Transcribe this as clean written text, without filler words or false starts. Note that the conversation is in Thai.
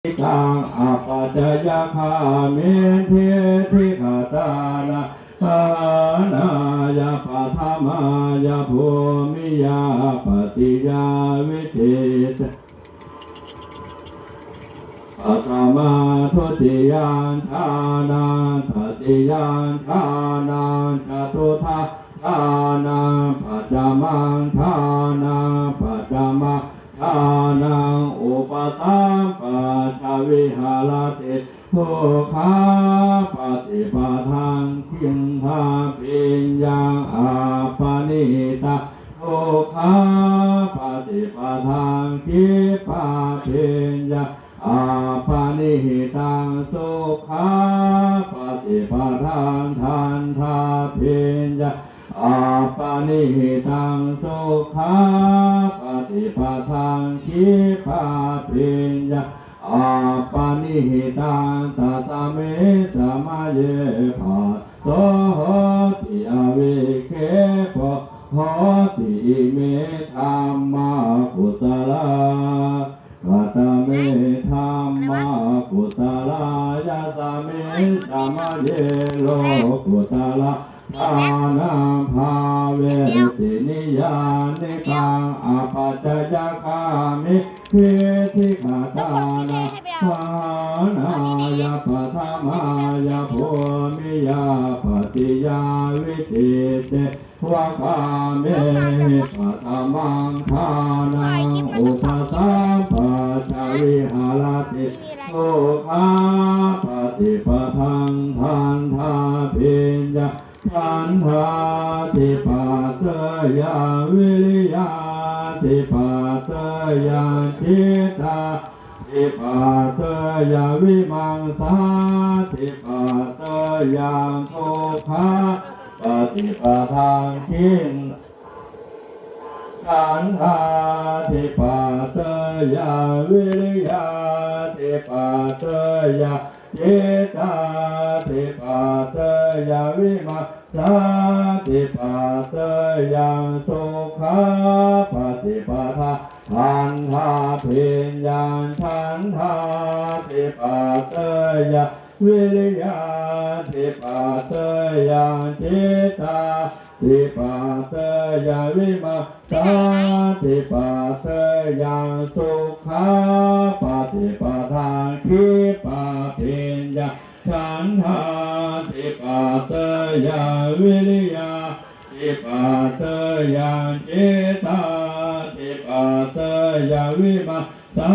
ตังอาปัจจยคาเมเทธิคาตานะปานายาปัทมายาภูมิยาปฏิยาวิเทตปัตมาทุติยานทานาตติยานทานาจตุทัสทานาปัจจมังทานาปัจจมาทานังอุปตัมปัจจวิหารติทุกขาปฏิปทานขิงทาปิญญาอาปนิตาทุกขาปฏิปทานขิปาปิญญาอาปานิหิตังสุขาปฏิปทานทันทาปิญญาอาปานิหิตังสุขาปฏิปทานขิปาปิญญาอาปานิหิตังตัตเมสมาเยภาโสโหติอวิเคปโหติเมธัมมากุตลากัตเมธัมมากุตลายะสเมสมาเยโลกุตลาทานาภาเวสินิยานิกังอปัจจยคามิเทธิคาตานะภานายาปัทมายาภูมิยาปฏิยาวิเทเตวะคาเมปัตมังทานังอุปสัมปัจจวิหารติทุกขาปฏิปทานทันทาปิญญาทันทาติปัสสยาวิริยาติปัสสยาจิตตาติปัสสยาวิมังสาติปัสสยาทุกขาปฏิปทานขิงขันธาติปัสสยาวิริยาติปัสสยาจิตตาติปัสสยาวิมังสาติปัสสยาสุขาปฏิปทาทันทาปิญญาทันทาติปัสสยาวิริยาติปัสสยาจิตตาติปัสสยาวิมังสาติปัสสยาสุขาปฏิปทาขิปาปิญญาฉันทาติปัสสยาวิริยาติปัสสยาจิตตาติปัสสยาวิมังสา